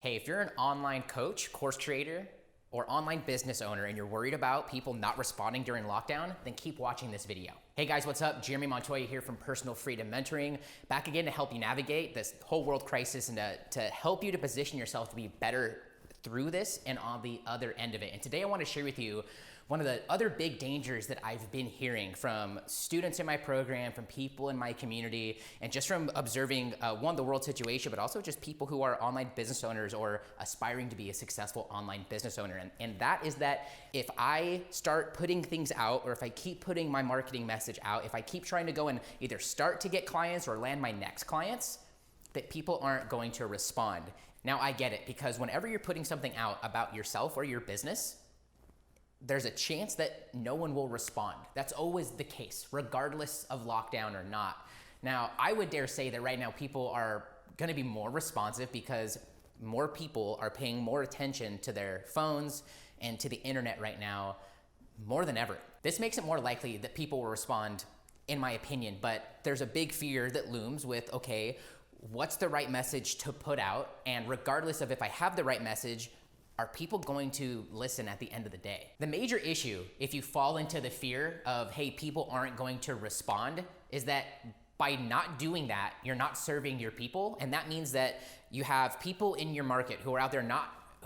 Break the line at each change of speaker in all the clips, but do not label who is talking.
Hey, if you're an online coach, course creator, or online business owner and you're worried about people not responding during lockdown, then keep watching this video. Hey guys, what's up? Jeremy Montoya here from Personal Freedom Mentoring, back again to help you navigate this whole world crisis and to help you to position yourself to be better through this and on the other end of it. And today I want to share with you one of the other big dangers that I've been hearing from students in my program, from people in my community, and just from observing the world situation, but also just people who are online business owners or aspiring to be a successful online business owner. And that is that if I start putting things out, or if I keep putting my marketing message out, if I keep trying to go and either start to get clients or land my next clients, that people aren't going to respond. Now I get it, because whenever you're putting something out about yourself or your business, there's a chance that no one will respond. That's always the case, regardless of lockdown or not. Now, I would dare say that right now people are gonna be more responsive because more people are paying more attention to their phones and to the internet right now more than ever. This makes it more likely that people will respond, in my opinion, but there's a big fear that looms with, okay, what's the right message to put out? And regardless of if I have the right message, are people going to listen at the end of the day? The major issue, if you fall into the fear of, hey, people aren't going to respond, is that by not doing that, you're not serving your people. And that means that you have people in your market who are out there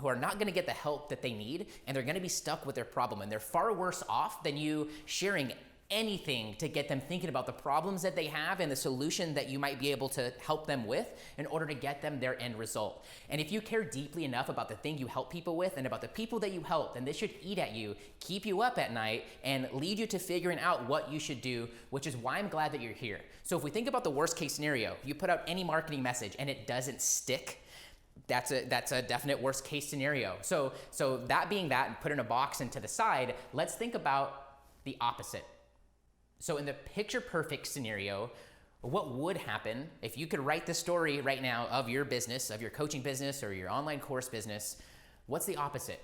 who are not gonna get the help that they need, and they're gonna be stuck with their problem. And they're far worse off than you sharing anything to get them thinking about the problems that they have and the solution that you might be able to help them with in order to get them their end result. And if you care deeply enough about the thing you help people with and about the people that you help, then this should eat at you, keep you up at night, and lead you to figuring out what you should do, which is why I'm glad that you're here. So if we think about the worst case scenario, you put out any marketing message and it doesn't stick, that's a definite worst case scenario. So that being that, and put in a box and to the side, let's think about the opposite. So in the picture perfect scenario, what would happen if you could write the story right now of your business, of your coaching business or your online course business? What's the opposite?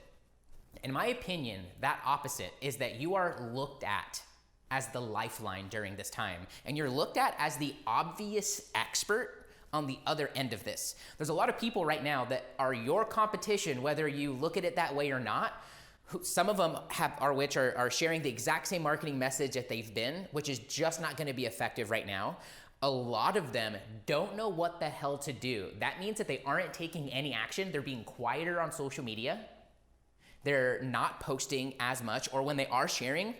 In my opinion, that opposite is that you are looked at as the lifeline during this time, and you're looked at as the obvious expert on the other end of this. There's a lot of people right now that are your competition, whether you look at it that way or not. Some of them are sharing the exact same marketing message that they've been, which is just not gonna be effective right now. A lot of them don't know what the hell to do. That means that they aren't taking any action. They're being quieter on social media. They're not posting as much, or when they are sharing,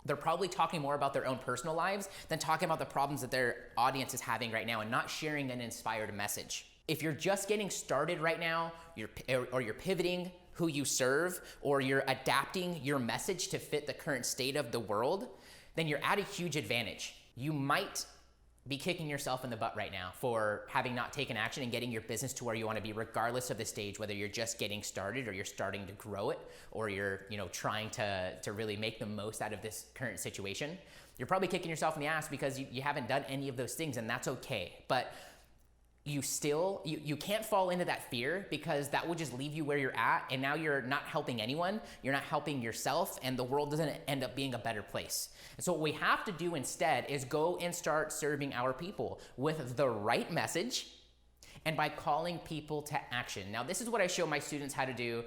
they're probably talking more about their own personal lives than talking about the problems that their audience is having right now and not sharing an inspired message. If you're just getting started right now, you're pivoting who you serve, or you're adapting your message to fit the current state of the world, then you're at a huge advantage. You might be kicking yourself in the butt right now for having not taken action and getting your business to where you want to be, regardless of the stage, whether you're just getting started or you're starting to grow it, or you're trying to really make the most out of this current situation. You're probably kicking yourself in the ass because you haven't done any of those things, and that's okay. But you can't fall into that fear, because that will just leave you where you're at, and now you're not helping anyone, you're not helping yourself, and the world doesn't end up being a better place. And so what we have to do instead is go and start serving our people with the right message and by calling people to action. Now, this is what I show my students how to do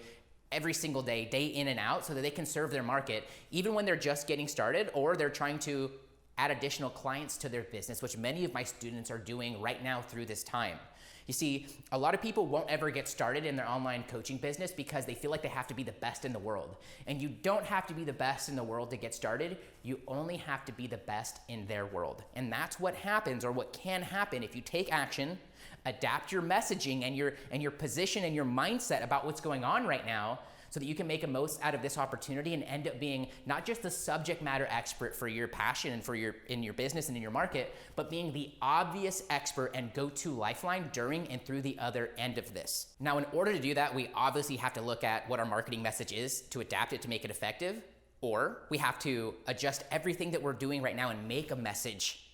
every single day, day in and out, so that they can serve their market, even when they're just getting started or they're trying to add additional clients to their business, which many of my students are doing right now through this time. You see, a lot of people won't ever get started in their online coaching business because they feel like they have to be the best in the world. And you don't have to be the best in the world to get started. You only have to be the best in their world. And that's what happens, or what can happen, if you take action, adapt your messaging and your position and your mindset about what's going on right now, so that you can make a most out of this opportunity and end up being not just the subject matter expert for your passion and in your business and in your market, but being the obvious expert and go-to lifeline during and through the other end of this. Now, in order to do that, we obviously have to look at what our marketing message is to adapt it to make it effective, or we have to adjust everything that we're doing right now and make a message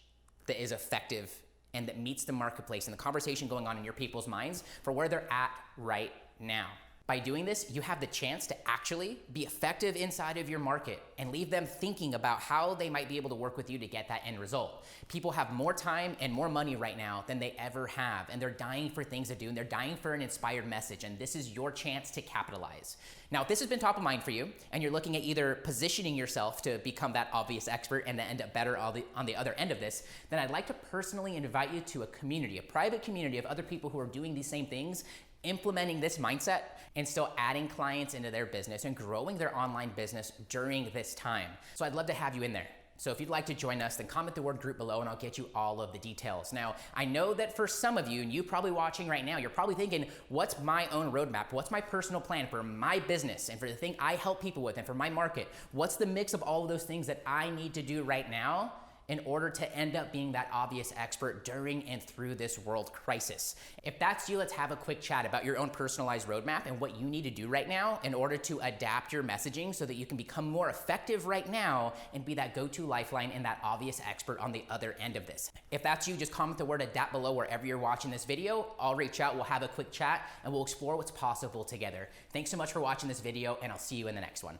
that is effective and that meets the marketplace and the conversation going on in your people's minds for where they're at right now. By doing this, you have the chance to actually be effective inside of your market and leave them thinking about how they might be able to work with you to get that end result. People have more time and more money right now than they ever have, and they're dying for things to do, and they're dying for an inspired message, and this is your chance to capitalize. Now, if this has been top of mind for you, and you're looking at either positioning yourself to become that obvious expert and then end up better on the other end of this, then I'd like to personally invite you to a community, a private community of other people who are doing these same things, implementing this mindset and still adding clients into their business and growing their online business during this time. So I'd love to have you in there. So if you'd like to join us, then comment the word group below and I'll get you all of the details. Now, I know that for some of you, and you probably watching right now, you're probably thinking, what's my own roadmap? What's my personal plan for my business and for the thing I help people with and for my market? What's the mix of all of those things that I need to do right now in order to end up being that obvious expert during and through this world crisis? If that's you, let's have a quick chat about your own personalized roadmap and what you need to do right now in order to adapt your messaging so that you can become more effective right now and be that go-to lifeline and that obvious expert on the other end of this. If that's you, just comment the word adapt below wherever you're watching this video. I'll reach out, we'll have a quick chat, and we'll explore what's possible together. Thanks so much for watching this video, and I'll see you in the next one.